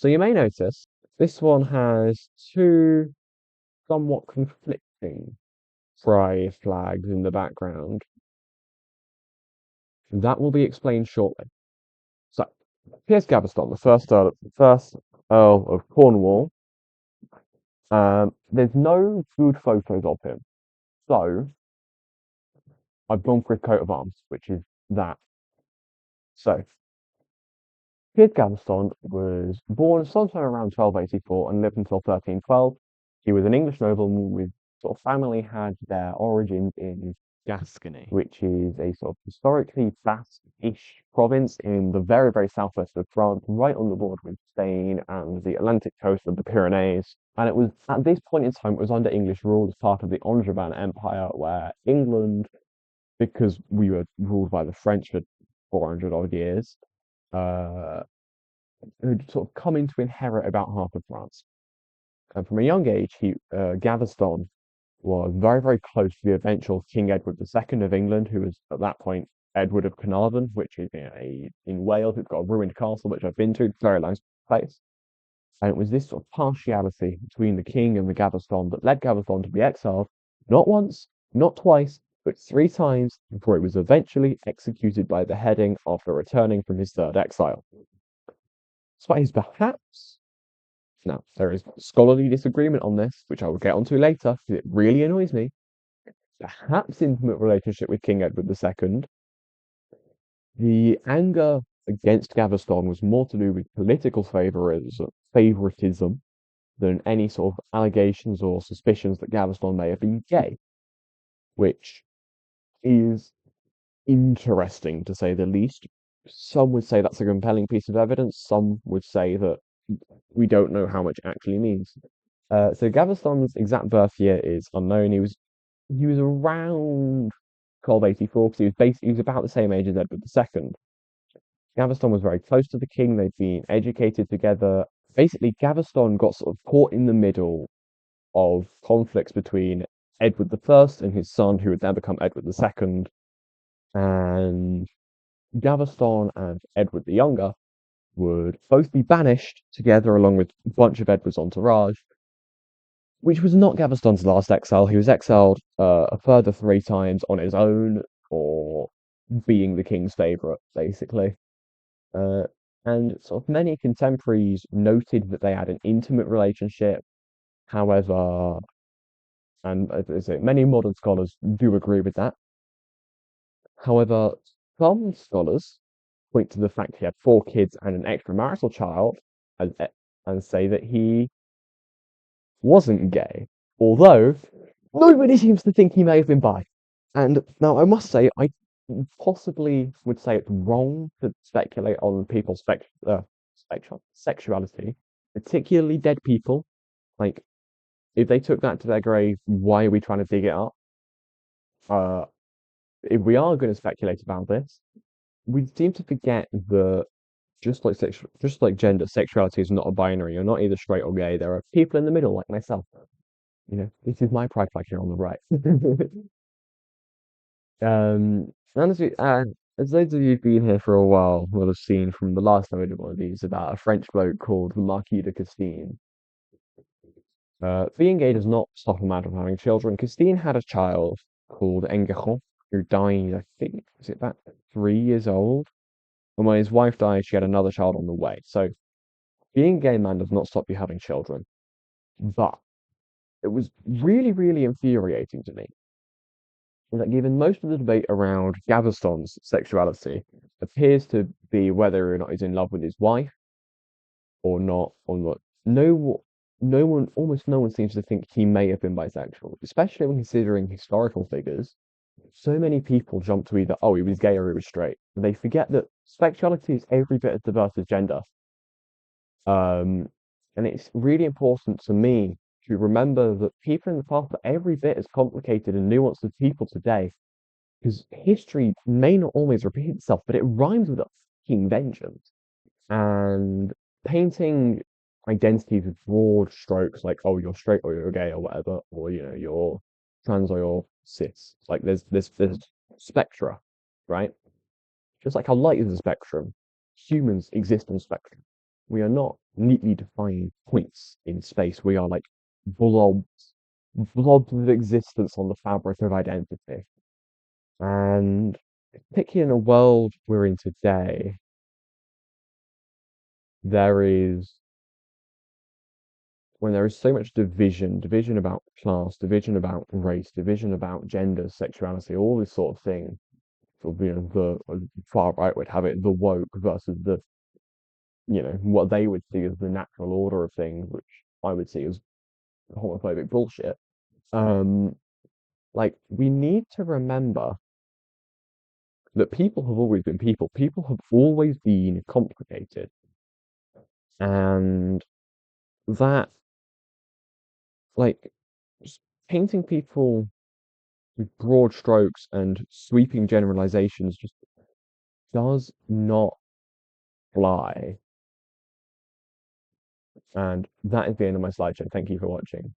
So you may notice this one has two somewhat conflicting pride flags in the background. That will be explained shortly. So, Piers Gaveston, the first Earl of Cornwall. There's no good photos of him, so I've gone for his coat of arms, which is that. So, Piers Gaveston was born sometime around 1284 and lived until 1312. He was an English nobleman with sort of family had their origins in Gascony, which is a sort of historically Basque-ish province in the very, very southwest of France, right on the border with Spain and the Atlantic coast of the Pyrenees. And it was at this point in time, it was under English rule as part of the Angevin Empire, where England, because we were ruled by the French for 400 odd years, uh, had sort of come in to inherit about half of France. And from a young age, Gaveston was very, very close to the eventual King Edward II of England, who was at that point Edward of Carnarvon, which is in Wales. It's got a ruined castle, which I've been to, very nice place. And it was this sort of partiality between the king and the Gaveston that led Gaveston to be exiled, not once, not twice, but three times before he was eventually executed by beheading after returning from his third exile. Despite his perhaps now, there is scholarly disagreement on this, which I will get onto later, because it really annoys me. Perhaps intimate relationship with King Edward II. The anger against Gaveston was more to do with political favoritism than any sort of allegations or suspicions that Gaveston may have been gay, which is interesting to say the least. Some would say that's a compelling piece of evidence. Some would say that we don't know how much it actually means. So Gaveston's exact birth year is unknown. He was around 1284 because he was about the same age as Edward II. Gaveston was very close to the king. They'd been educated together. Basically, Gaveston got sort of caught in the middle of conflicts between Edward I and his son, who would then become Edward II. And Gaveston and Edward the Younger would both be banished together along with a bunch of Edward's entourage, which was not Gaveston's last exile. He was exiled a further three times on his own or being the king's favourite, basically. Uh, and sort of many contemporaries noted that they had an intimate relationship. However, and as I say, many modern scholars do agree with that. However, some scholars point to the fact he had four kids and an extramarital child and say that he wasn't gay, although nobody seems to think he may have been bi. And now I must say, I possibly would say it's wrong to speculate on people's sexuality, particularly dead people. Like, if they took that to their grave, why are we trying to dig it up? If we are going to speculate about this, we seem to forget that just like gender, sexuality is not a binary. You're not either straight or gay. There are people in the middle, like myself. This is my pride flag here on the right. And as those of you who've been here for a while will have seen from the last time I did one of these about a French bloke called the Marquis de Castine. Being gay does not stop a man from having children. Castine had a child called Enguerrand who died, I think, was it about 3 years old? And when his wife died, she had another child on the way. So being a gay man does not stop you having children. But it was really, really infuriating to me that given most of the debate around Gaveston's sexuality appears to be whether or not he's in love with his wife or not, almost no one seems to think he may have been bisexual, especially when considering historical figures. So many people jump to either, oh, he was gay or he was straight. They forget that sexuality is every bit as diverse as gender. And it's really important to me to remember that people in the past are every bit as complicated and nuanced as people today. Because history may not always repeat itself, but it rhymes with a fucking vengeance. And painting identities with broad strokes like, oh, you're straight or you're gay or whatever, or you're trans or you're cis. Like there's spectra, right? Just like how light is a spectrum, humans exist on spectrum. we are not neatly defined points in space. We are like blobs, blobs of existence on the fabric of identity. And particularly in the world we're in today, there is when there is so much division, division about class, division about race, division about gender, sexuality, all this sort of thing. Sort of, the far right would have it, the woke versus the, what they would see as the natural order of things, which I would see as homophobic bullshit. Um, like we need to remember that people have always been people. People have always been complicated, and that like just painting people with broad strokes and sweeping generalizations just does not fly. And that is the end of my slideshow. Thank you for watching.